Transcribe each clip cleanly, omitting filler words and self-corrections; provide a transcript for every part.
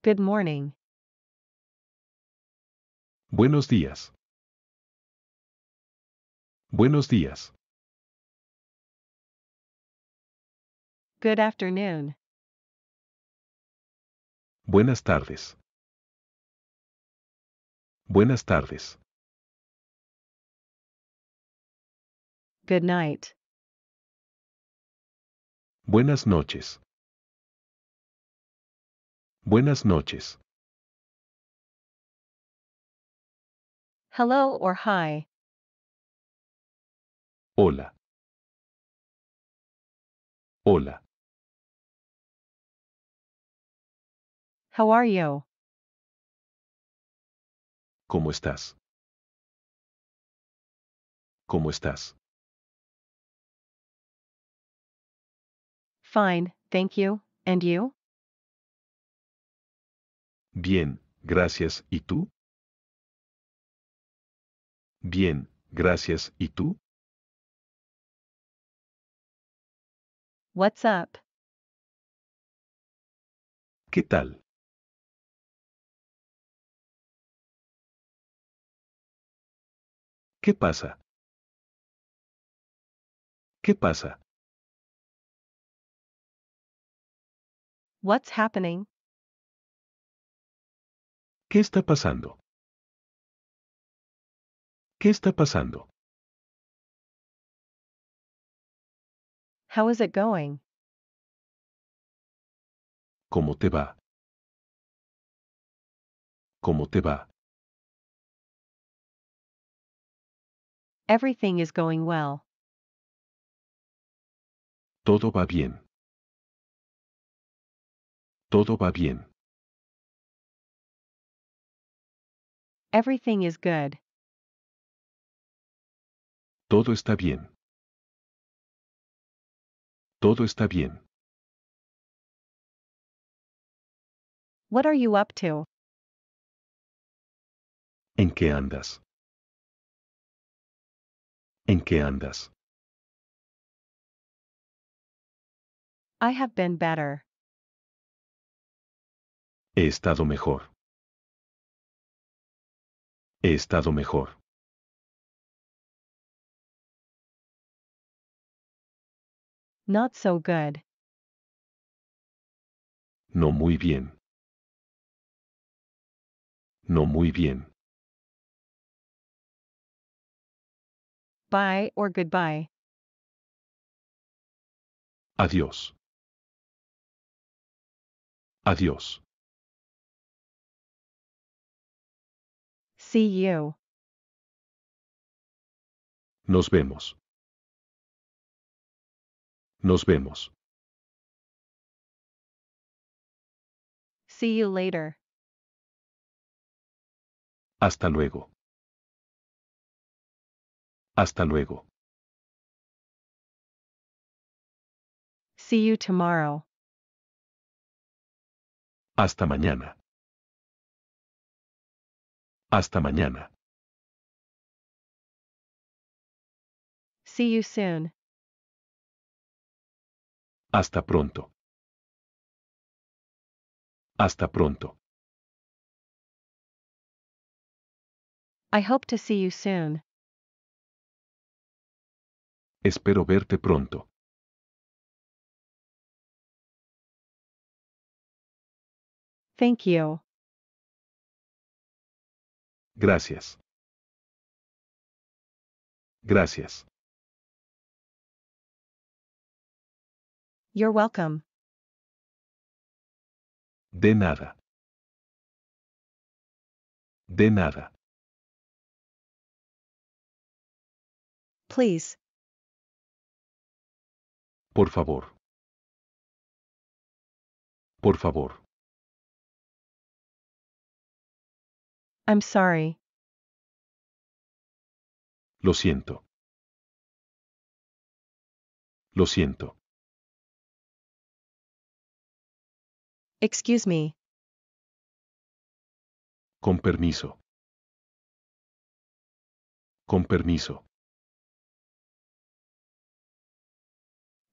Good morning. Buenos días. Buenos días. Good afternoon. Buenas tardes. Buenas tardes. Good night. Buenas noches. Buenas noches. Hello or hi. Hola. Hola. How are you? ¿Cómo estás? ¿Cómo estás? Fine, thank you. And you? Bien, gracias. ¿Y tú? Bien, gracias. ¿Y tú? What's up? ¿Qué tal? ¿Qué pasa? ¿Qué pasa? What's happening? ¿Qué está pasando? ¿Qué está pasando? How is it going? ¿Cómo te va? ¿Cómo te va? Everything is going well. Todo va bien. Todo va bien. Everything is good. Todo está bien. Todo está bien. What are you up to? ¿En qué andas? ¿En qué andas? I have been better. He estado mejor. He estado mejor. Not so good. No muy bien. No muy bien. Bye or goodbye. Adiós. Adiós. See you. Nos vemos. Nos vemos. See you later. Hasta luego. Hasta luego. See you tomorrow. Hasta mañana. Hasta mañana. See you soon. Hasta pronto. Hasta pronto. I hope to see you soon. Espero verte pronto. Thank you. Gracias. Gracias. You're welcome. De nada. De nada. Please. Por favor. Por favor. I'm sorry. Lo siento. Lo siento. Excuse me. Con permiso. Con permiso.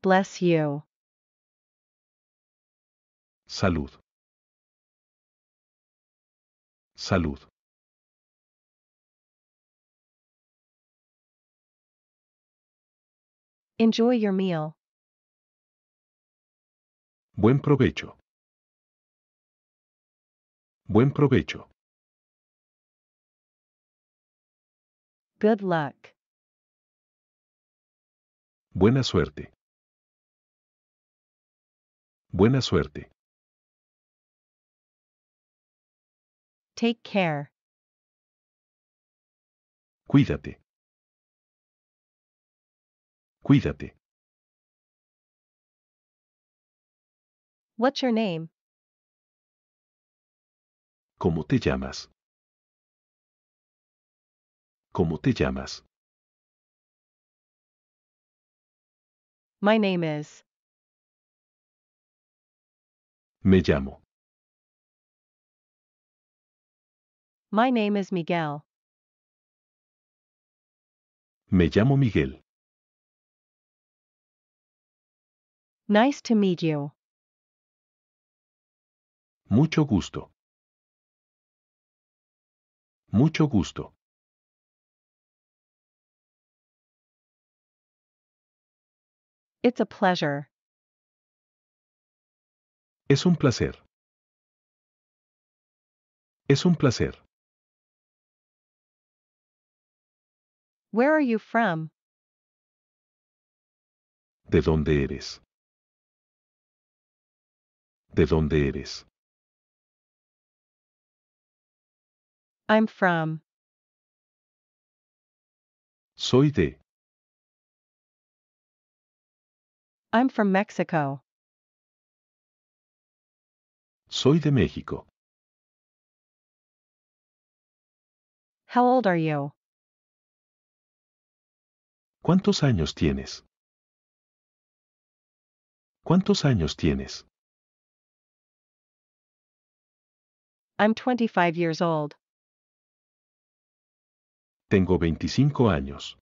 Bless you. Salud. Salud. Enjoy your meal. Buen provecho. Buen provecho. Good luck. Buena suerte. Buena suerte. Take care. Cuídate. Cuídate. What's your name? ¿Cómo te llamas? ¿Cómo te llamas? My name is. Me llamo. My name is Miguel. Me llamo Miguel. Nice to meet you. Mucho gusto. Mucho gusto. It's a pleasure. Es un placer. Es un placer. Where are you from? ¿De dónde eres? ¿De dónde eres? I'm from. Soy de. I'm from Mexico. Soy de México. How old are you? ¿Cuántos años tienes? ¿Cuántos años tienes? I'm 25 years old. Tengo 25 años.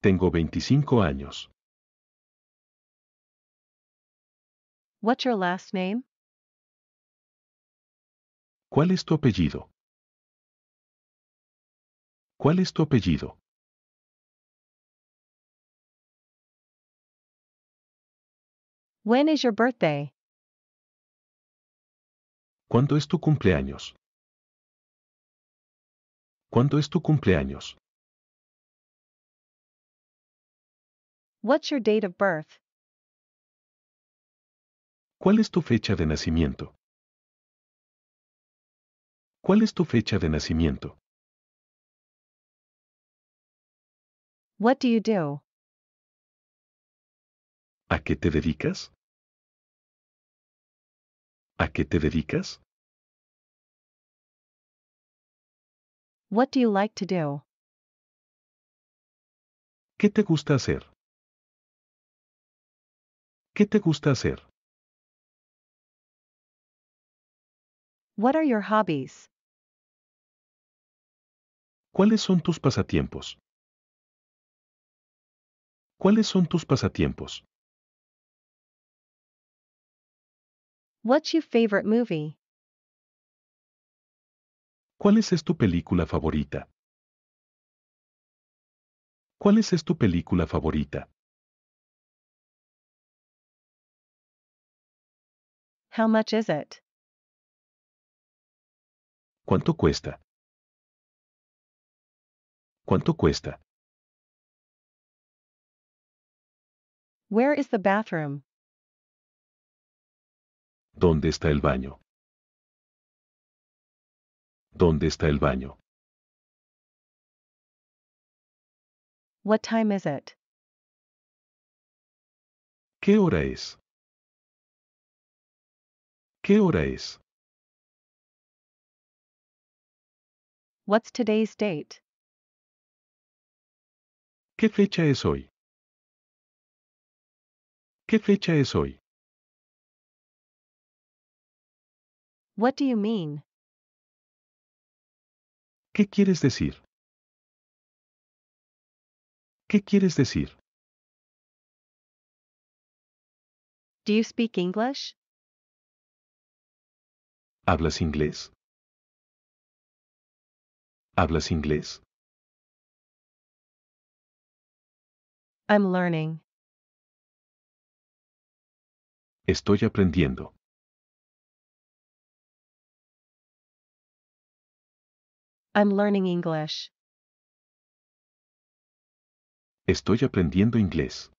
Tengo 25 años. What's your last name? ¿Cuál es tu apellido? ¿Cuál es tu apellido? When is your birthday? ¿Cuándo es tu cumpleaños? ¿Cuándo es tu cumpleaños? What's your date of birth? ¿Cuál es tu fecha de nacimiento? ¿Cuál es tu fecha de nacimiento? What do you do? ¿A qué te dedicas? ¿A qué te dedicas? What do you like to do? ¿Qué te gusta hacer? ¿Qué te gusta hacer? What are your hobbies? ¿Cuáles son tus pasatiempos? ¿Cuáles son tus pasatiempos? What's your favorite movie? ¿Cuál es tu película favorita? ¿Cuál es tu película favorita? How much is it? ¿Cuánto cuesta? ¿Cuánto cuesta? Where is the bathroom? ¿Dónde está el baño? ¿Dónde está el baño? What time is it? ¿Qué hora es? ¿Qué hora es? What's today's date? ¿Qué fecha es hoy? ¿Qué fecha es hoy? What do you mean? ¿Qué quieres decir? ¿Qué quieres decir? Do you speak English? ¿Hablas inglés? ¿Hablas inglés? I'm learning. Estoy aprendiendo. I'm learning English. Estoy aprendiendo inglés.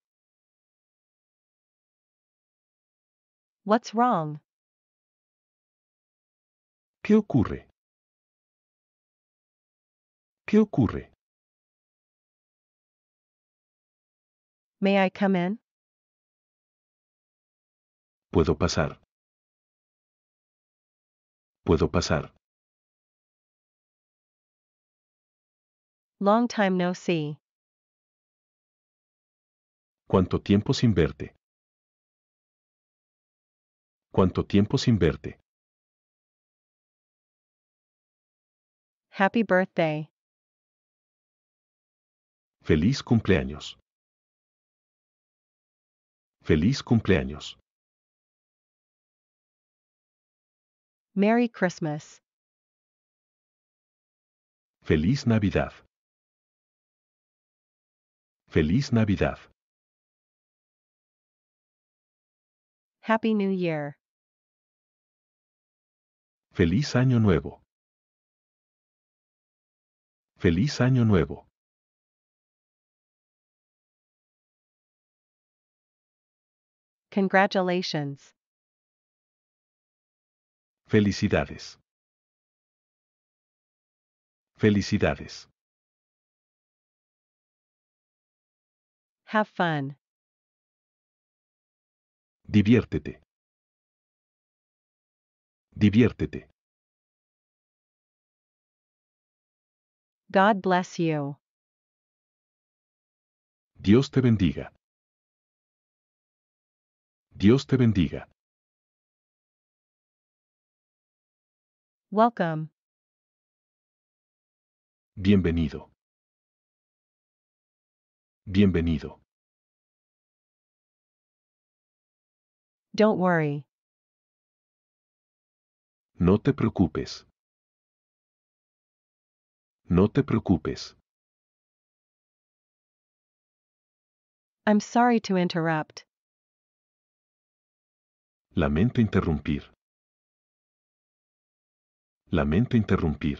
What's wrong? ¿Qué ocurre? ¿Qué ocurre? May I come in? ¿Puedo pasar? ¿Puedo pasar? Long time no see. ¿Cuánto tiempo sin verte? ¿Cuánto tiempo sin verte? Happy birthday. Feliz cumpleaños. Feliz cumpleaños. Merry Christmas. Feliz Navidad. Feliz Navidad. Happy New Year. Feliz Año Nuevo. Feliz Año Nuevo. Congratulations. Felicidades. Felicidades. Have fun. Diviértete. Diviértete. God bless you. Dios te bendiga. Dios te bendiga. Welcome. Bienvenido. Bienvenido. Don't worry. No te preocupes. No te preocupes. I'm sorry to interrupt. Lamento interrumpir. Lamento interrumpir.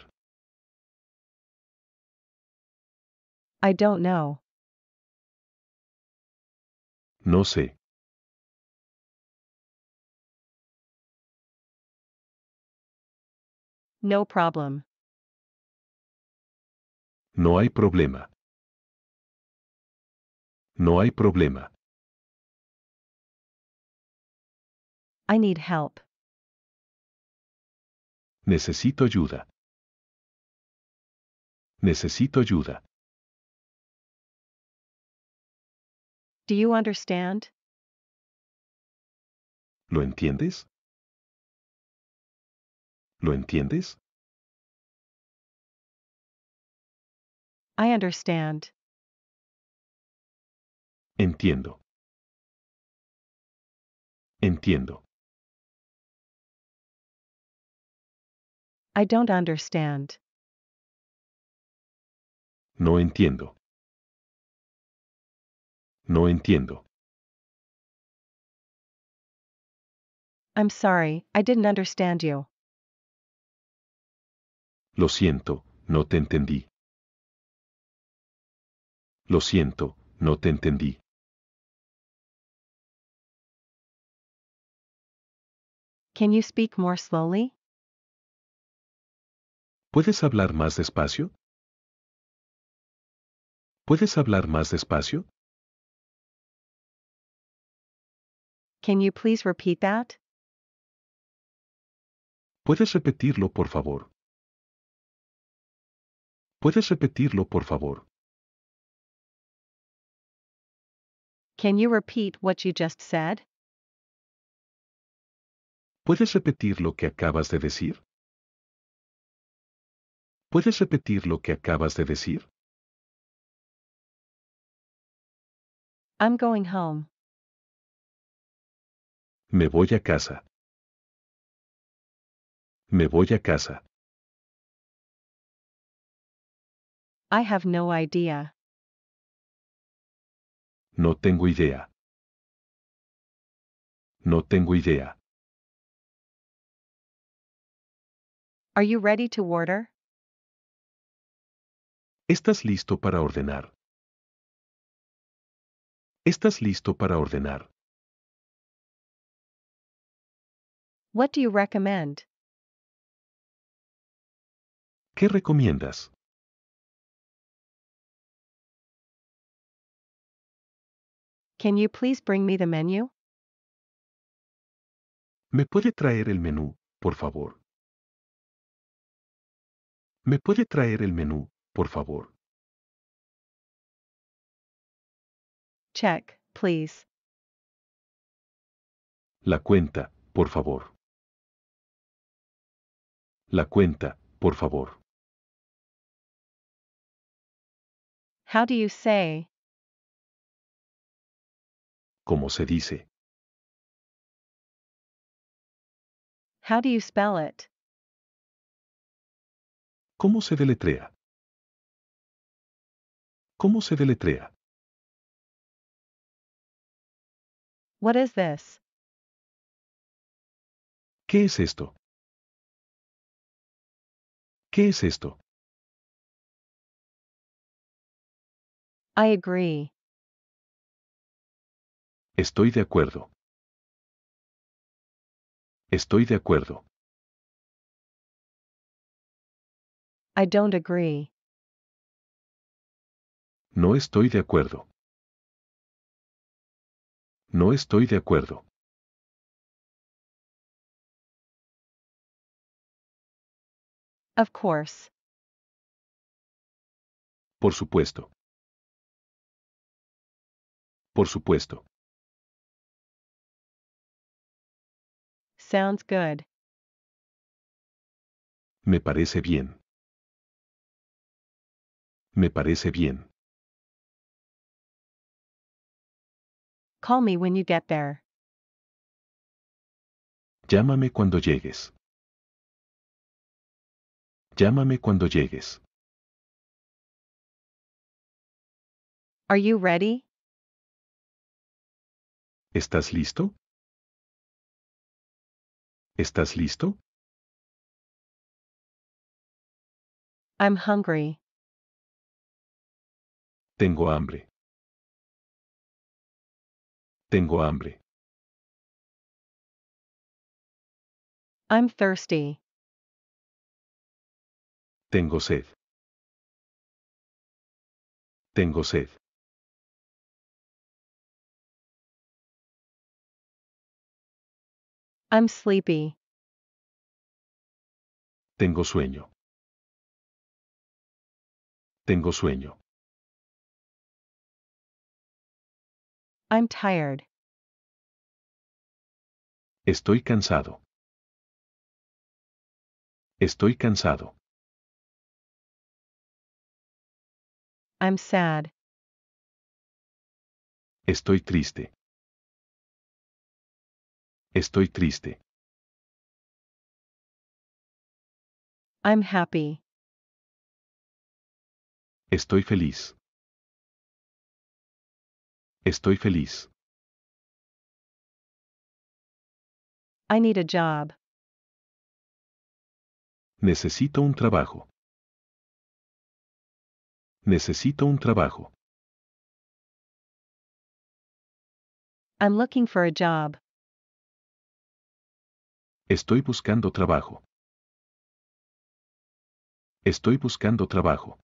I don't know. No sé. No problem. No hay problema. No hay problema. I need help. Necesito ayuda. Necesito ayuda. Do you understand? ¿Lo entiendes? ¿Lo entiendes? I understand. Entiendo. Entiendo. I don't understand. No entiendo. No entiendo. I'm sorry, I didn't understand you. Lo siento, no te entendí. Lo siento, no te entendí. Can you speak more slowly? ¿Puedes hablar más despacio? ¿Puedes hablar más despacio? Can you please repeat that? ¿Puedes repetirlo, por favor? ¿Puedes repetirlo, por favor? Can you repeat what you just said? ¿Puedes repetir lo que acabas de decir? ¿Puedes repetir lo que acabas de decir? I'm going home. Me voy a casa. Me voy a casa. I have no idea. No tengo idea. No tengo idea. Are you ready to order? ¿Estás listo para ordenar? ¿Estás listo para ordenar? What do you recommend? ¿Qué recomiendas? Can you please bring me the menu? ¿Me puede traer el menú, por favor? ¿Me puede traer el menú, por favor? Check, please. La cuenta, por favor. La cuenta, por favor. How do you say? ¿Cómo se dice? How do you spell it? ¿Cómo se deletrea? ¿Cómo se deletrea? What is this? ¿Qué es esto? ¿Qué es esto? I agree. Estoy de acuerdo. Estoy de acuerdo. I don't agree. No estoy de acuerdo. No estoy de acuerdo. Of course. Por supuesto. Por supuesto. Sounds good. Me parece bien. Me parece bien. Call me when you get there. Llámame cuando llegues. Llámame cuando llegues. Are you ready? ¿Estás listo? ¿Estás listo? I'm hungry. Tengo hambre. Tengo hambre. I'm thirsty. Tengo sed. Tengo sed. I'm sleepy. Tengo sueño. Tengo sueño. I'm tired. Estoy cansado. Estoy cansado. I'm sad. Estoy triste. Estoy triste. I'm happy. Estoy feliz. Estoy feliz. I need a job. Necesito un trabajo. Necesito un trabajo. I'm looking for a job. Estoy buscando trabajo. Estoy buscando trabajo.